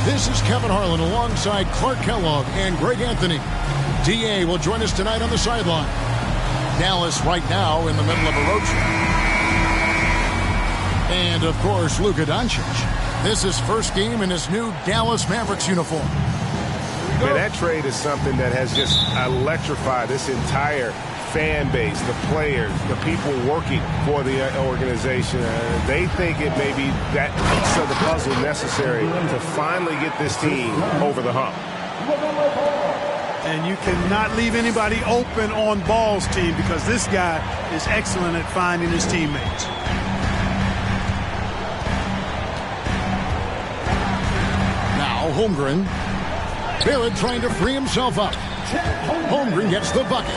This is Kevin Harlan alongside Clark Kellogg and Greg Anthony. DA will join us tonight on the sideline. Dallas right now in the middle of a road trip. And, of course, Luka Doncic. This is first game in his new Dallas Mavericks uniform. Man, that trade is something that has just electrified this entire fan base, the players, the people working for the organization. They think it may be that piece of the puzzle necessary to finally get this team over the hump. And you cannot leave anybody open on balls, team, because this guy is excellent at finding his teammates. Now Holmgren. Barrett trying to free himself up. Holmgren gets the bucket.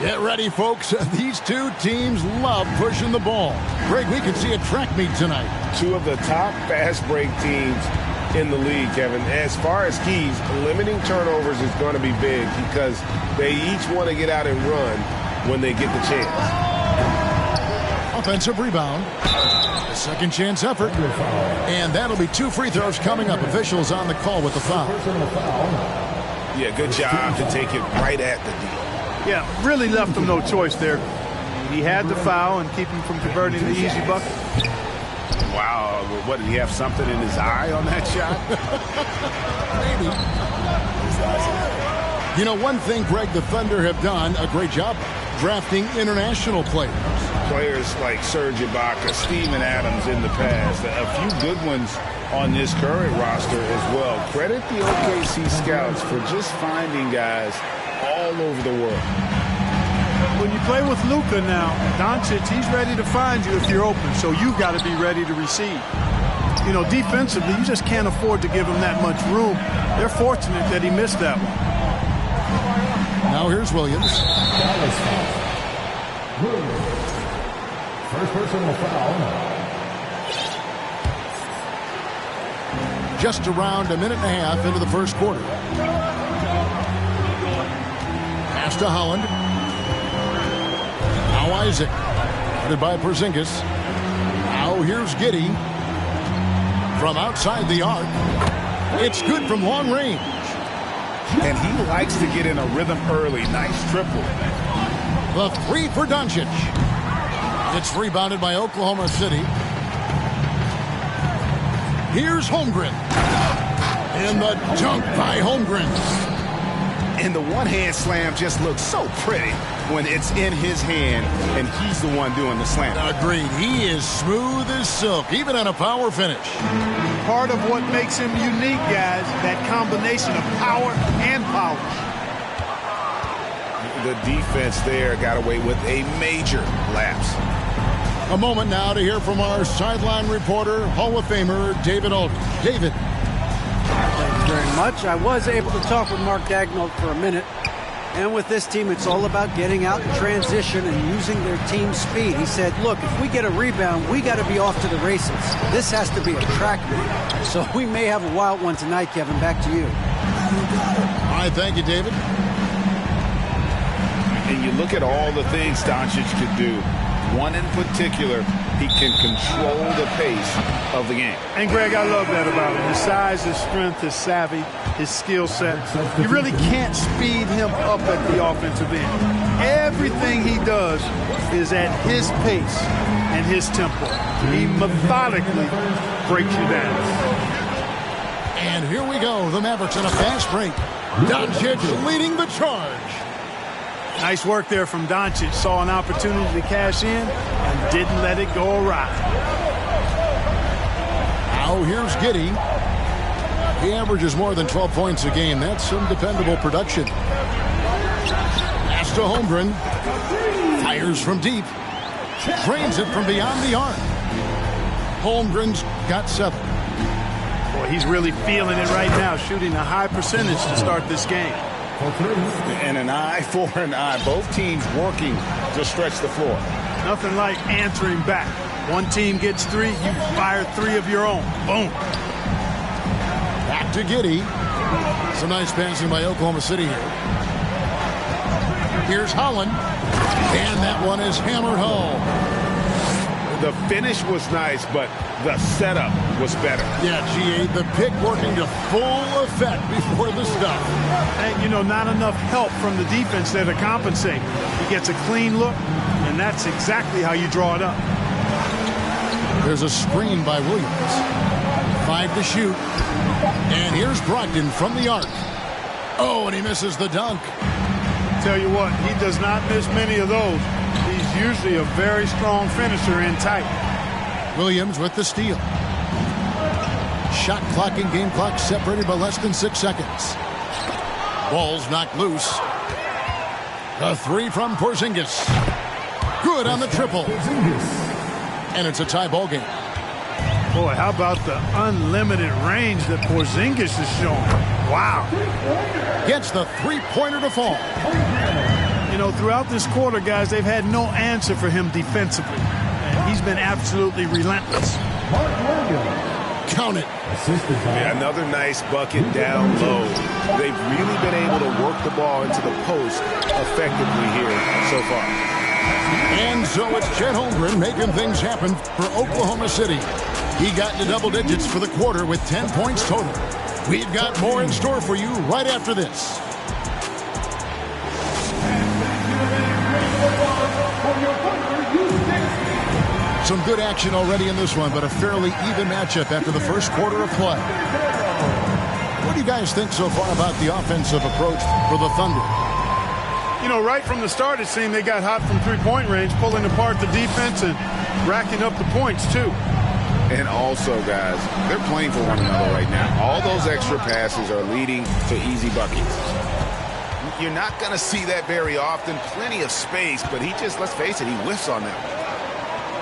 Get ready, folks. These two teams love pushing the ball. Greg, we can see a track meet tonight. Two of the top fast break teams in the league, Kevin. As far as keys, limiting turnovers is going to be big because they each want to get out and run when they get the chance. Offensive rebound. A second chance effort. And that'll be 2 free throws coming up. Officials on the call with the foul. Yeah, good job to take it right at the deal. Yeah, really left him no choice there. He had the foul and keep him from converting the easy bucket. Wow, what, did he have something in his eye on that shot? Maybe. You know, one thing, Greg, the Thunder have done a great job drafting international players. Players like Serge Ibaka, Steven Adams in the past, a few good ones on this current roster as well. Credit the OKC scouts for just finding guys all over the world. When you play with Luka now, Doncic, he's ready to find you if you're open, so you've got to be ready to receive. You know, defensively, you just can't afford to give him that much room. They're fortunate that he missed that one. Now here's Williams. First personal foul. Just around a minute and a half into the first quarter. Pass to Holland. Now Isaac. Headed by Porzingis. Now here's Giddey. From outside the arc. It's good from long range. And he likes to get in a rhythm early. Nice triple. The three for Doncic. It's rebounded by Oklahoma City. Here's Holmgren. And the dunk by Holmgren. And the one-hand slam just looks so pretty when it's in his hand and he's the one doing the slam. Agreed. He is smooth as silk, even on a power finish. Part of what makes him unique, guys, that combination of power and power. The defense there got away with a major lapse. A moment now to hear from our sideline reporter, Hall of Famer David Aldridge. David. Thank you very much. I was able to talk with Mark Daigneault for a minute. And with this team, it's all about getting out in transition and using their team speed. He said, look, if we get a rebound, we got to be off to the races. This has to be a track meet. So we may have a wild one tonight, Kevin. Back to you. All right, thank you, David. And you look at all the things Doncic could do. One in particular, he can control the pace of the game. And, Greg, I love that about him. His size, his strength, his savvy, his skill set. You really can't speed him up at the offensive end. Everything he does is at his pace and his tempo. He methodically breaks you down. And here we go. The Mavericks in a fast break. Doncic leading the charge. Nice work there from Doncic. Saw an opportunity to cash in and didn't let it go awry. Now here's Giddey. He averages more than 12 points a game. That's some dependable production. Pass to Holmgren. Fires from deep. Drains it from beyond the arc. Holmgren's got 7. Boy, he's really feeling it right now, shooting a high percentage to start this game. And an eye for an eye. Both teams working to stretch the floor. Nothing like answering back. One team gets 3, you fire 3 of your own. Boom. Back to Giddey. Some nice passing by Oklahoma City here. Here's Holland. And that one is hammered home. The finish was nice, but the setup was better. Yeah, G.A., the pick working to full effect before the stuff. And, you know, not enough help from the defense there to compensate. He gets a clean look, and that's exactly how you draw it up. There's a screen by Williams. 5 to shoot. And here's Brogdon from the arc. Oh, and he misses the dunk. Tell you what, he does not miss many of those. He's usually a very strong finisher in tight. Williams with the steal. Shot clock and game clock separated by less than 6 seconds. Ball's knocked loose. A 3 from Porzingis. Good on the triple. And it's a tie ball game. Boy, how about the unlimited range that Porzingis is showing? Wow. Gets the three-pointer to fall. You know, throughout this quarter, guys, they've had no answer for him defensively. And he's been absolutely relentless. Count it. Yeah, another nice bucket down low. They've really been able to work the ball into the post effectively here so far. And so it's Chet Holmgren making things happen for Oklahoma City. He got into double digits for the quarter with 10 points total. We've got more in store for you right after this. Some good action already in this one, but a fairly even matchup after the first quarter of play. What do you guys think so far about the offensive approach for the Thunder? You know, right from the start, it seemed they got hot from three-point range, pulling apart the defense and racking up the points, too. And also, guys, they're playing for one another right now. All those extra passes are leading to easy buckets. You're not going to see that very often. Plenty of space, but he just, let's face it, he whiffs on that.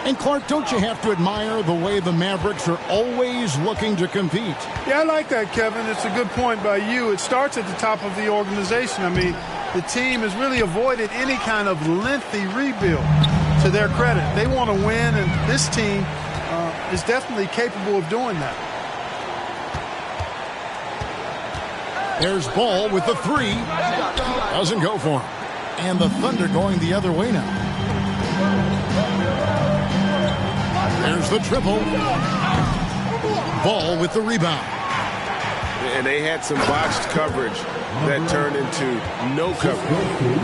And, Clark, don't you have to admire the way the Mavericks are always looking to compete? Yeah, I like that, Kevin. It's a good point by you. It starts at the top of the organization. I mean, the team has really avoided any kind of lengthy rebuild, to their credit. They want to win, and this team is definitely capable of doing that. There's Ball with the 3. Doesn't go for him. And the Thunder going the other way now. There's the triple. Ball with the rebound. And they had some botched coverage that turned into no coverage.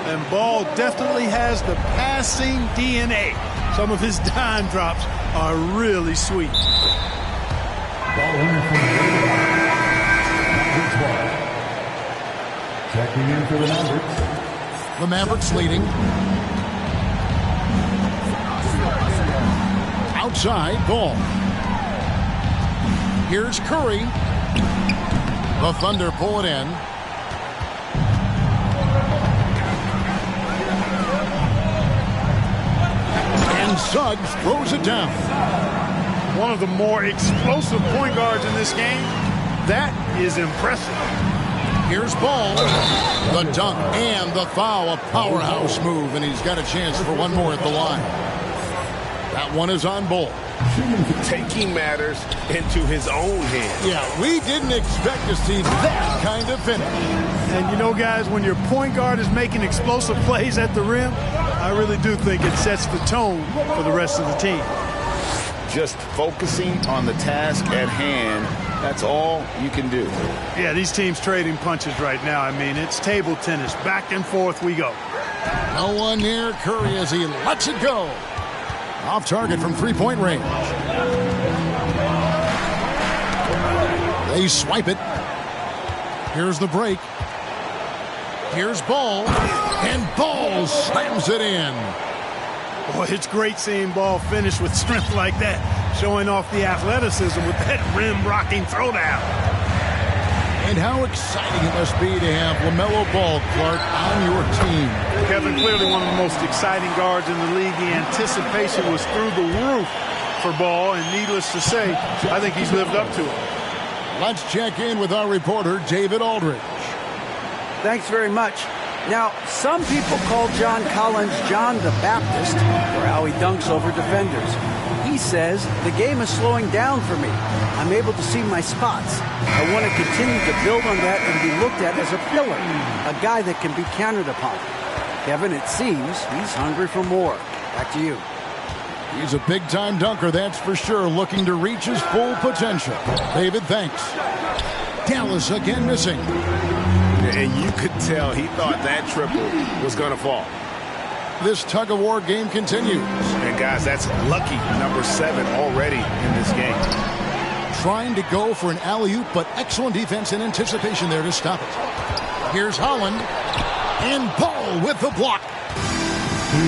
And Ball definitely has the passing DNA. Some of his dime drops are really sweet. Checking in for the Mavericks. The Mavericks leading. Outside, Ball. Here's Curry. The Thunder pull it in. And Suggs throws it down. One of the more explosive point guards in this game. That is impressive. Here's Ball. The dunk and the foul. A powerhouse move, and he's got a chance for one more at the line. That one is on Ball. Taking matters into his own hands. Yeah, we didn't expect to see that kind of finish. And you know, guys, when your point guard is making explosive plays at the rim, I really do think it sets the tone for the rest of the team. Just focusing on the task at hand, that's all you can do. Yeah, these teams trading punches right now. I mean, it's table tennis. Back and forth we go. No one near Curry as he lets it go. Off target from three-point range. They swipe it. Here's the break. Here's Ball. And Ball slams it in. Boy, it's great seeing Ball finish with strength like that, showing off the athleticism with that rim-rocking throwdown. And how exciting it must be to have LaMelo Ball, Clark, on your team. Kevin, clearly one of the most exciting guards in the league. The anticipation was through the roof for Ball, and needless to say, I think he's lived up to it. Let's check in with our reporter, David Aldridge. Thanks very much. Now, some people call John Collins John the Baptist for how he dunks over defenders. He says, the game is slowing down for me. I'm able to see my spots. I want to continue to build on that and be looked at as a pillar, a guy that can be counted upon. Kevin, it seems he's hungry for more. Back to you. He's a big-time dunker, that's for sure, looking to reach his full potential. David, thanks. Dallas again missing. And you could tell he thought that triple was going to fall. This tug-of-war game continues. And, guys, that's lucky number 7 already in this game. Trying to go for an alley-oop, but excellent defense and anticipation there to stop it. Here's Holland. And Ball with the block.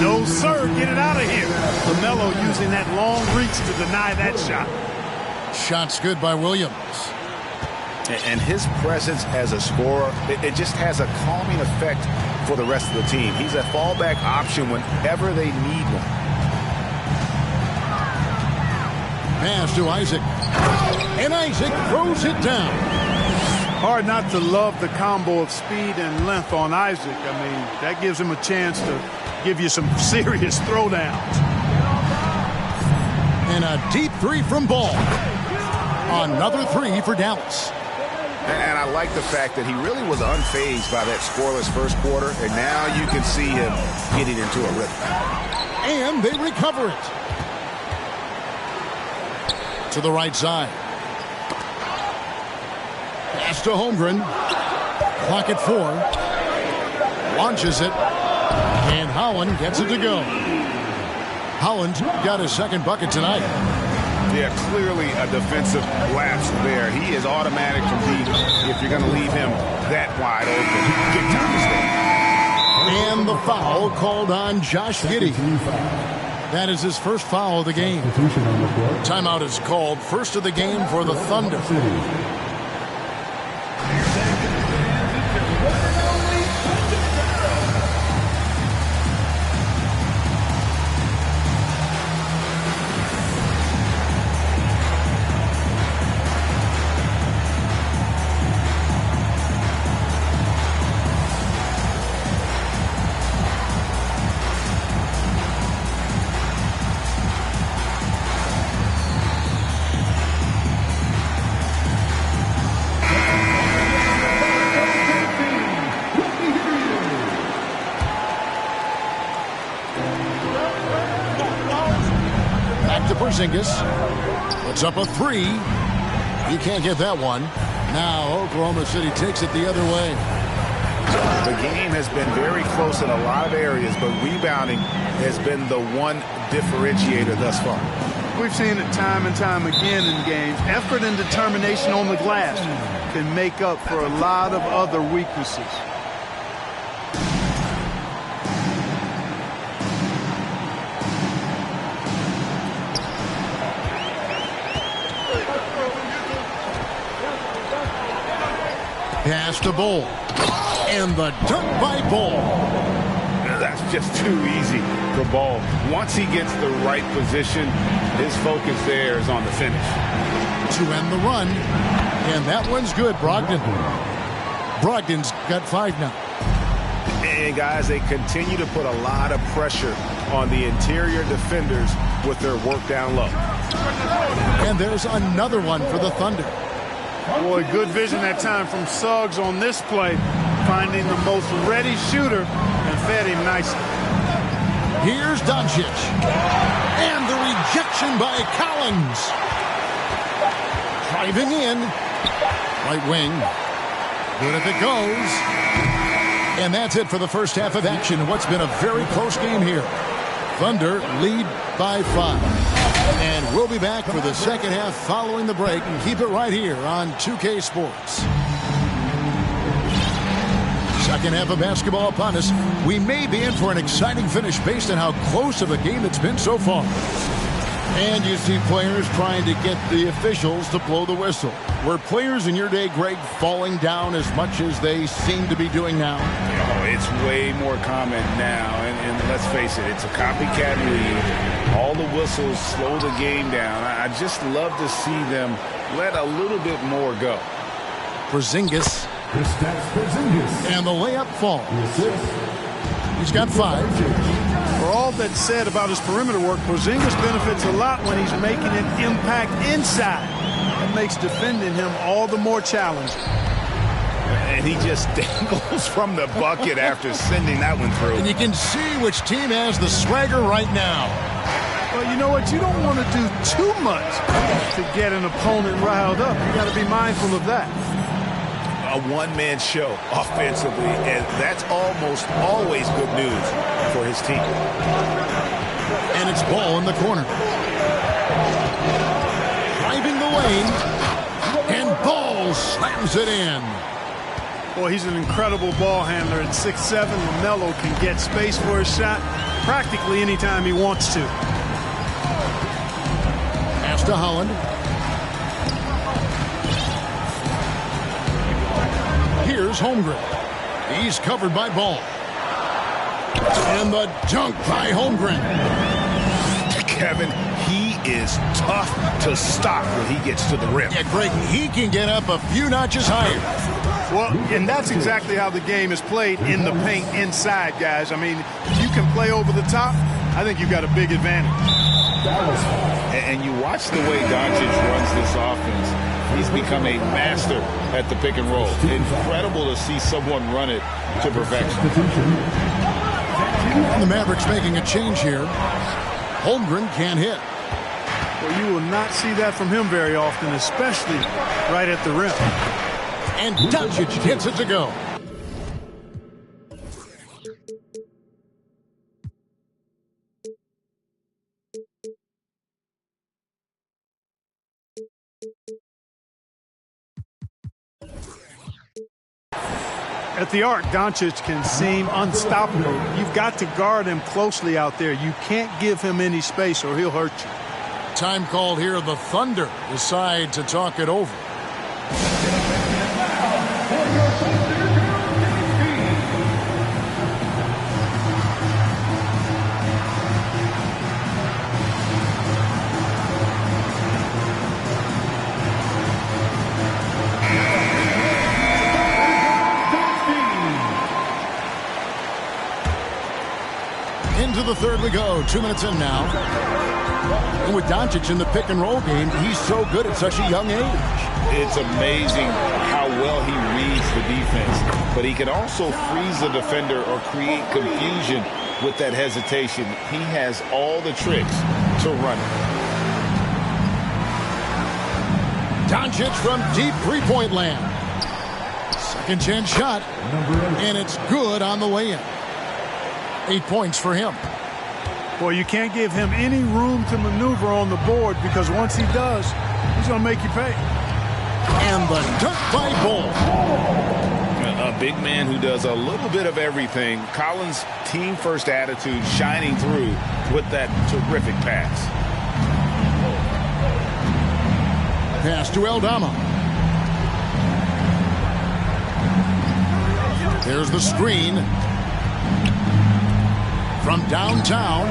No, sir. Get it out of here. LaMelo using that long reach to deny that shot. Shot's good by Williams. And his presence as a scorer, it just has a calming effect for the rest of the team. He's a fallback option whenever they need one. Pass to Isaac. And Isaac throws it down. Hard not to love the combo of speed and length on Isaac. I mean, that gives him a chance to give you some serious throwdowns. And a deep three from Ball. Another three for Dallas. And I like the fact that he really was unfazed by that scoreless first quarter, and now you can see him getting into a rhythm. And they recover it. To the right side. Pass to Holmgren. Clock at 4. Launches it. And Holland gets it to go. Holland got his second bucket tonight. Yeah, clearly a defensive lapse there. He is automatic from deep if you're going to leave him that wide open. Big time mistake. And the foul called on Josh Giddey. That is his first foul of the game. Timeout is called. First of the game for the Thunder. Porzingis puts up a 3. He can't get that one. Now Oklahoma City takes it the other way. The game has been very close in a lot of areas, but rebounding has been the one differentiator thus far. We've seen it time and time again in games. Effort and determination on the glass can make up for a lot of other weaknesses. Pass to Ball. And the dunk by Ball. That's just too easy for Ball. Once he gets the right position, his focus there is on the finish. To end the run. And that one's good, Brogdon. Brogdon's got 5 now. And, guys, they continue to put a lot of pressure on the interior defenders with their work down low. And there's another one for the Thunder. Boy, good vision that time from Suggs on this play, finding the most ready shooter and fed him nicely. Here's Doncic. And the rejection by Collins. Driving in. Right wing. Good if it goes. And that's it for the first half of action. What's been a very close game here. Thunder lead by 5. And we'll be back for the second half following the break. And keep it right here on 2K Sports. Second half of basketball upon us. We may be in for an exciting finish based on how close of a game it's been so far. And you see players trying to get the officials to blow the whistle. Were players in your day, Greg, falling down as much as they seem to be doing now? Oh, it's way more common now. And let's face it, it's a copycat league. All the whistles slow the game down. I just love to see them let a little bit more go. Porzingis. And the layup falls. He's got 5. For all that's said about his perimeter work, Porzingis benefits a lot when he's making an impact inside. That makes defending him all the more challenging. And he just dangles from the bucket after sending that one through. And you can see which team has the swagger right now. Well, you know what? You don't want to do too much to get an opponent riled up. You got to be mindful of that. A one-man show offensively, and that's almost always good news for his team. And it's ball in the corner. Driving the lane, and Ball slams it in. Boy, he's an incredible ball handler. At 6'7", LaMelo can get space for his shot practically anytime he wants to. Pass to Holland. Here's Holmgren. He's covered by Ball. And the dunk by Holmgren. Kevin, he is tough to stop when he gets to the rim. Yeah, Greg, he can get up a few notches higher. Well, and that's exactly how the game is played, in the paint inside, guys. I mean, if you can play over the top, I think you've got a big advantage. And you watch the way Doncic runs this offense. He's become a master at the pick and roll. Incredible to see someone run it to perfection. The Mavericks making a change here. Holmgren can't hit. Well, you will not see that from him very often, especially right at the rim. And Doncic hits it to go. At the arc, Doncic can seem unstoppable. You've got to guard him closely out there. You can't give him any space or he'll hurt you. Time called here. The Thunder decide to talk it over. Into the third we go. 2 minutes in now. And with Doncic in the pick and roll game, he's so good at such a young age. It's amazing how well he reads the defense, but he can also freeze the defender or create confusion with that hesitation. He has all the tricks to run it. Doncic from deep three-point land. Second chance shot, and it's good on the way in. 8 points for him. Boy, you can't give him any room to maneuver on the board, because once he does, he's going to make you pay. And the dunk by Ball. A big man who does a little bit of everything. Collins' team-first attitude shining through with that terrific pass. Pass to Aldama. There's the screen. From downtown,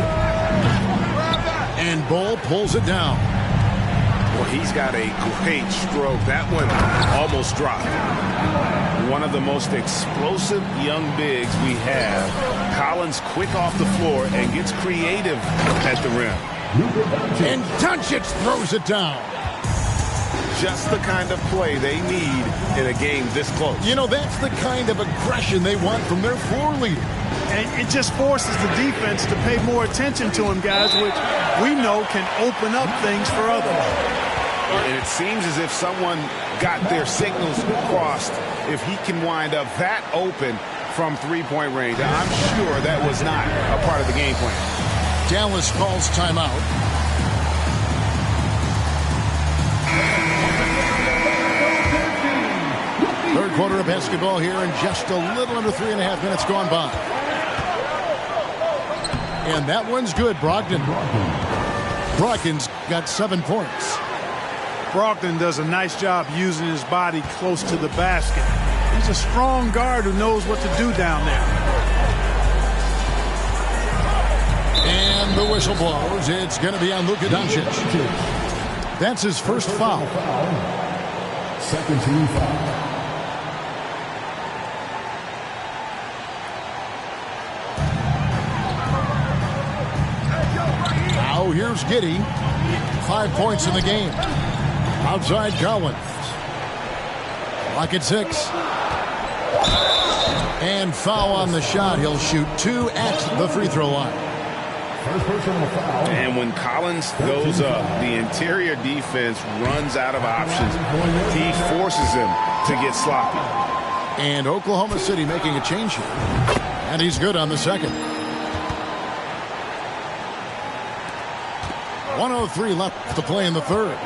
and Ball pulls it down. Well, he's got a great stroke. That one almost dropped. One of the most explosive young bigs we have. Collins quick off the floor and gets creative at the rim. And Doncic throws it down. Just the kind of play they need in a game this close. You know, that's the kind of aggression they want from their floor leader. And it just forces the defense to pay more attention to him, guys, which we know can open up things for others. And it seems as if someone got their signals crossed. If he can wind up that open from three-point range, I'm sure that was not a part of the game plan. Dallas calls timeout. Third quarter of basketball here, and just a little under 3.5 minutes gone by. And that one's good, Brogdon. Brogdon's got 7 points. Brogdon does a nice job using his body close to the basket. He's a strong guard who knows what to do down there. And the whistle blows. It's going to be on Luka Doncic. That's his first foul. Second team foul. Now here's Giddey. 5 points in the game. Outside Collins. Clock at 6. And foul on the shot. He'll shoot 2 at the free throw line. First personal foul. And when Collins goes up, the interior defense runs out of options. He forces them to get sloppy. And Oklahoma City making a change here. And he's good on the second. 1:03 left to play in the third.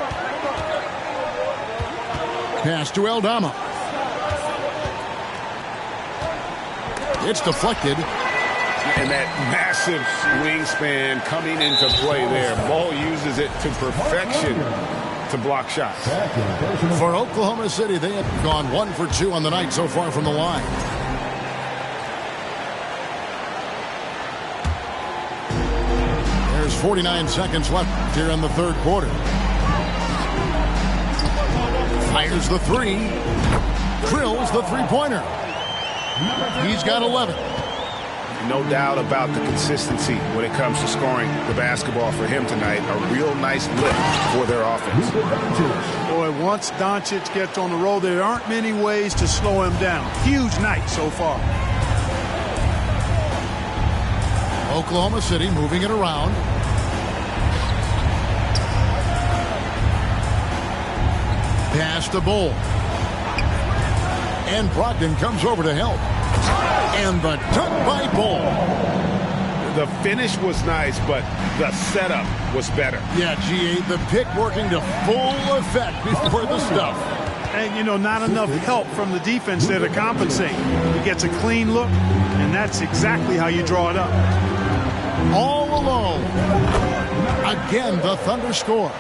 Pass to Aldama. It's deflected. And that massive wingspan coming into play there. Ball uses it to perfection to block shots. For Oklahoma City, they have gone 1 for 2 on the night so far from the line. There's 49 seconds left here in the third quarter. Fires the three. Drills the three-pointer. He's got 11. No doubt about the consistency when it comes to scoring the basketball for him tonight. A real nice lift for their offense. Boy, once Doncic gets on the roll, there aren't many ways to slow him down. Huge night so far. Oklahoma City moving it around. Pass to Bull. And Brogdon comes over to help. And the dunk by Bull. The finish was nice, but the setup was better. Yeah, G8, the pick working to full effect before the stuff. And, you know, not enough help from the defense there to compensate. He gets a clean look, and that's exactly how you draw it up. All alone. Again, the Thunder score.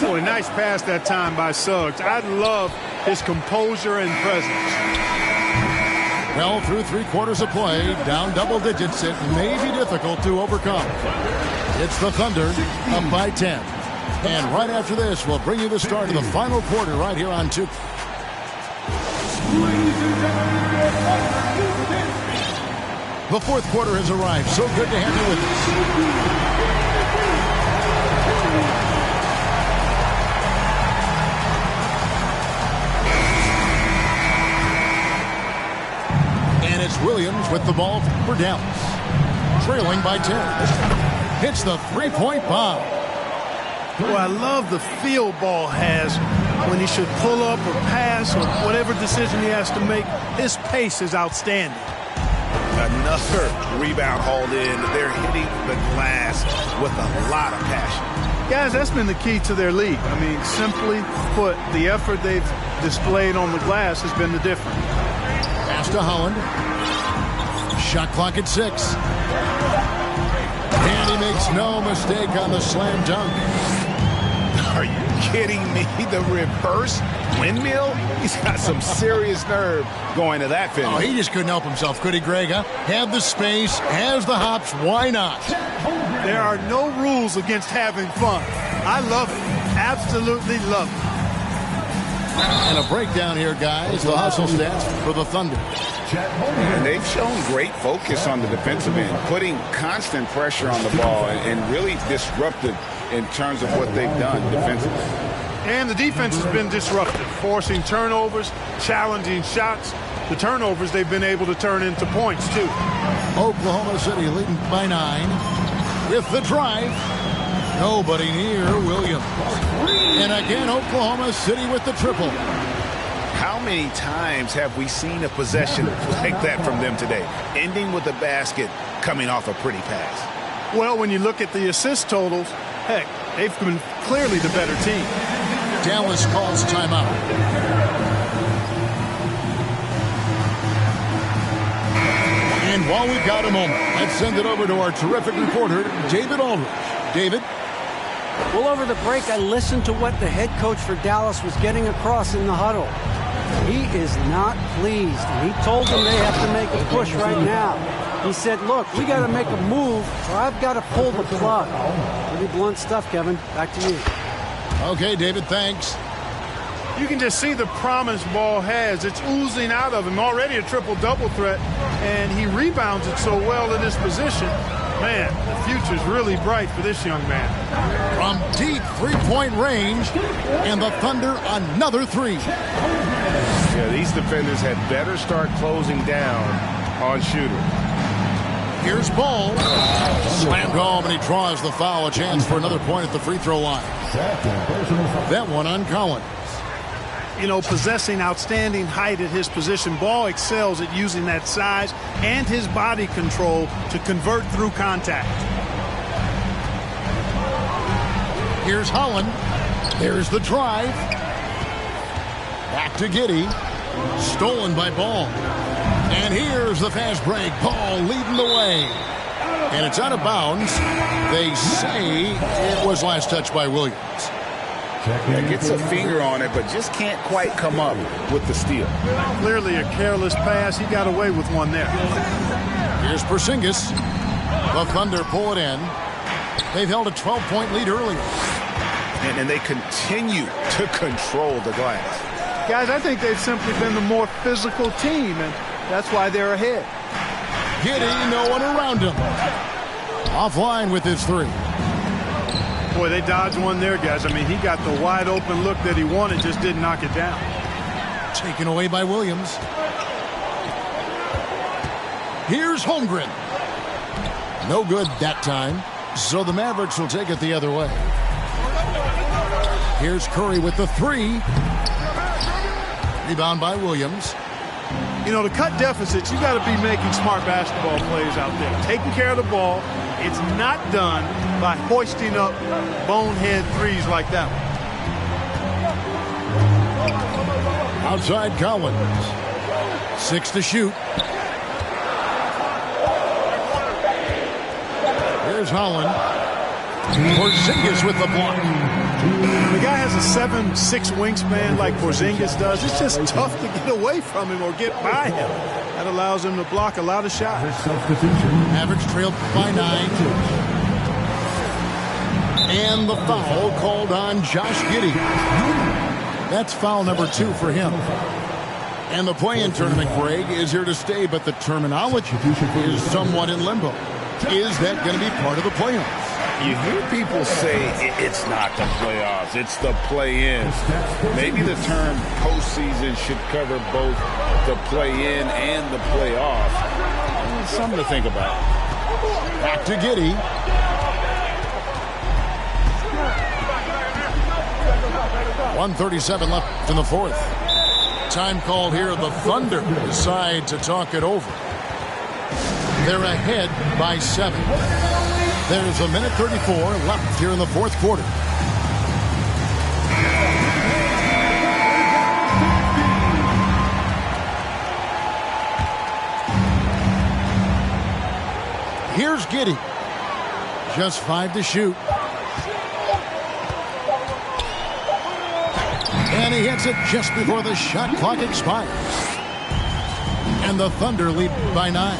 Boy, nice pass that time by Suggs. I love his composure and presence. Well, through 3 quarters of play, down double digits, it may be difficult to overcome. It's the Thunder up by 10. And right after this, we'll bring you the start of the final quarter right here on 2. The fourth quarter has arrived. So good to have you with us. It's Williams with the ball for Dallas. Trailing by 10. Hits the three-point bomb. Boy, I love the feel Ball has when he should pull up or pass or whatever decision he has to make. His pace is outstanding. Another rebound hauled in. They're hitting the glass with a lot of passion. Guys, that's been the key to their lead. I mean, simply put, the effort they've displayed on the glass has been the difference. Pass to Holland. Shot clock at 6. And he makes no mistake on the slam dunk. Are you kidding me? The reverse windmill? He's got some serious nerve going to that finish. Oh, he just couldn't help himself, could he, Greg? Huh? Had the space, has the hops, why not? There are no rules against having fun. I love it. Absolutely love it. And a breakdown here, guys. The hustle stats for the Thunder. And they've shown great focus on the defensive end, putting constant pressure on the ball and really disruptive in terms of what they've done defensively. And the defense has been disruptive, forcing turnovers, challenging shots. The turnovers they've been able to turn into points, too. Oklahoma City leading by 9 with the drive. Nobody near Williams. And again, Oklahoma City with the triple. How many times have we seen a possession like that from them today, ending with a basket coming off a pretty pass? Well, when you look at the assist totals, heck, they've been clearly the better team. Dallas calls timeout. And while we've got a moment, let's send it over to our terrific reporter, David Aldridge. David? Well, over the break, I listened to what the head coach for Dallas was getting across in the huddle. He is not pleased. He told them they have to make a push right now. He said, look, we got to make a move, or I've got to pull the plug. Pretty blunt stuff, Kevin. Back to you. Okay, David, thanks. You can just see the promise Ball has. It's oozing out of him. Already a triple-double threat, and he rebounds it so well in this position. Man, the future's really bright for this young man. From deep three-point range, and the Thunder another three. Yeah, these defenders had better start closing down on shooters. Here's Ball. Slammed home, and he draws the foul. A chance for another point at the free throw line. That one on Collins. You know, possessing outstanding height at his position, Ball excels at using that size and his body control to convert through contact. Here's Holland. There's the drive. Back to Giddey. Stolen by Ball. And here's the fast break. Ball leading the way. And it's out of bounds. They say it was last touched by Williams. Yeah, gets a finger on it, but just can't quite come up with the steal. Clearly a careless pass. He got away with one there. Here's Porzingis. The Thunder pull it in. They've held a 12-point lead earlier. And they continue to control the glass. Guys, I think they've simply been the more physical team, and that's why they're ahead. Giddey, no one around him. Offline with his three. Boy, they dodged one there, guys. I mean, he got the wide open look that he wanted, just didn't knock it down. Taken away by Williams. Here's Holmgren. No good that time. So the Mavericks will take it the other way. Here's Curry with the three. Rebound by Williams. You know, to cut deficits, you got to be making smart basketball plays out there. Taking care of the ball. It's not done by hoisting up bonehead threes like that one. Outside Collins. 6 to shoot. Here's Holland. Porzingis with the block. The guy has a 7'6" wingspan like Porzingis does. It's just tough to get away from him or get by him. That allows him to block a lot of shots. Mavericks trailed by 9. And the foul called on Josh Giddey. That's foul number 2 for him. And the play-in tournament, Greg, is here to stay, but the terminology is somewhat in limbo. Is that going to be part of the playoffs? You hear people say it's not the playoffs, it's the play-in. Maybe the term postseason should cover both the play-in and the playoffs. Something to think about. Back to Giddey. .137 left in the fourth. Time called here. The Thunder decide to talk it over. They're ahead by 7. There's a minute 34 left here in the fourth quarter. Here's Giddey. Just 5 to shoot. And he hits it just before the shot clock expires. And the Thunder lead by 9.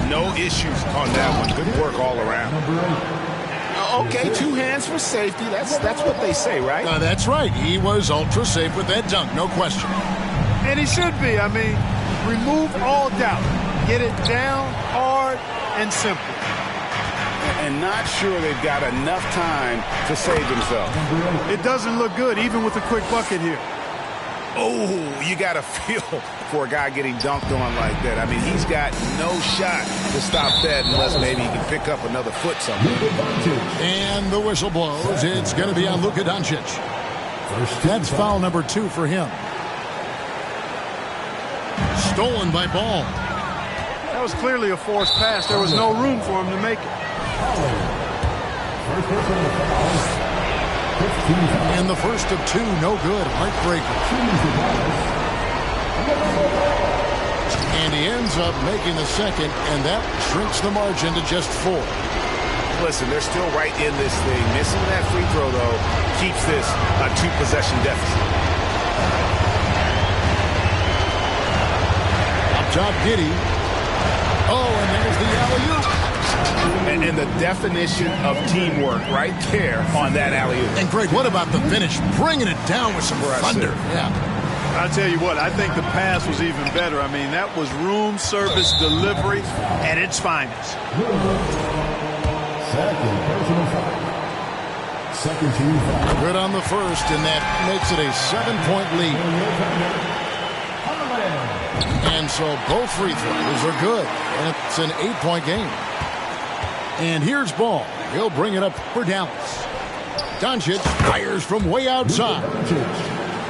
No issues on that one. Good work all around. Okay, 2 hands for safety. That's what they say, right? That's right. He was ultra safe with that dunk, no question. And he should be. I mean, remove all doubt. Get it down, hard, and simple. And not sure they've got enough time to save themselves. It doesn't look good, even with a quick bucket here. Oh, you got to feel for a guy getting dunked on like that. I mean, he's got no shot to stop that unless maybe he can pick up another foot somewhere. And the whistle blows. It's going to be on Luka Doncic. That's foul number 2 for him. Stolen by Ball. That was clearly a forced pass. There was no room for him to make it. And the first of 2, no good. Heartbreaker. And he ends up making the second, and that shrinks the margin to just 4. Listen, they're still right in this thing. Missing that free throw, though, keeps this a 2-possession deficit. Up top, Giddey. Oh, and there's the alley-oop. And the definition of teamwork right there on that alley-oop. And, Greg, what about the finish? Bringing it down with some thunder. Yeah. I'll tell you what, I think the pass was even better. I mean, that was room service delivery at its finest. Second team foul. Good on the first, and that makes it a 7-point lead. And And so both free throws are good. And it's an 8-point game. And here's Ball. He'll bring it up for Dallas. Doncic fires from way outside.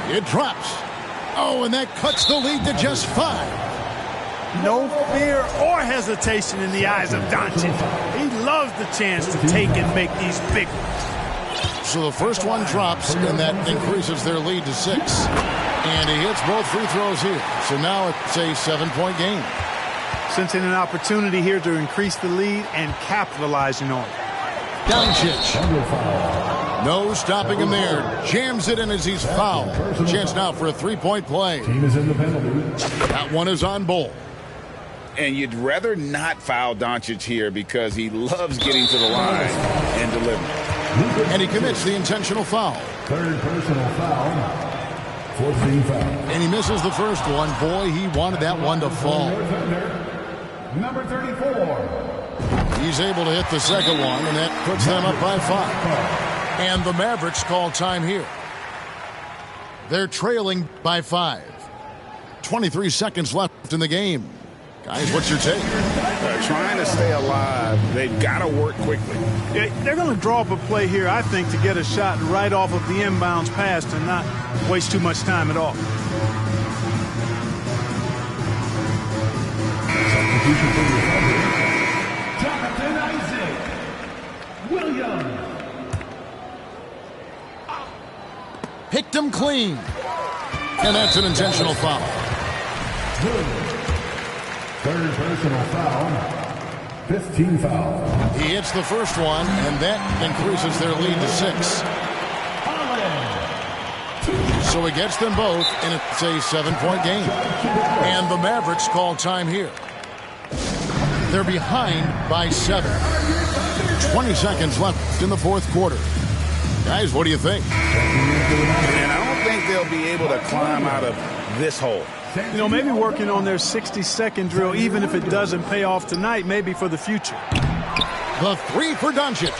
It drops. Oh, and that cuts the lead to just 5. No fear or hesitation in the eyes of Doncic. He loves the chance to take and make these big ones. So the first one drops, and that increases their lead to 6. And he hits both free throws here. So now it's a 7-point game. Sensing an opportunity here to increase the lead and capitalizing on it. Doncic. No stopping him there. Jams it in as he's fouled. Chance now for a 3-point play. Team is in the penalty. That one is on Ball. And you'd rather not foul Doncic here because he loves getting to the line and delivering. And he commits the intentional foul. Third personal foul. 14 foul. And he misses the first one. Boy, he wanted that one to fall. Number 34. He's able to hit the second one, and that puts them up by 5. And the Mavericks call time here. They're trailing by 5. 23 seconds left in the game. Guys, what's your take? Trying to stay alive. They've got to work quickly. Yeah, they're going to draw up a play here, I think, to get a shot right off of the inbounds pass and not waste too much time at all. Substitution for the Jonathan Isaac Williams. Picked him clean. And that's an intentional foul. Third personal foul. 15 foul. He hits the first one, and that increases their lead to 6. So he gets them both, and it's a 7-point game. And the Mavericks call time here. They're behind by 7. 20 seconds left in the fourth quarter. Guys, what do you think? And I don't think they'll be able to climb out of this hole. You know, maybe working on their 60-second drill, even if it doesn't pay off tonight, maybe for the future. The 3 for Doncic.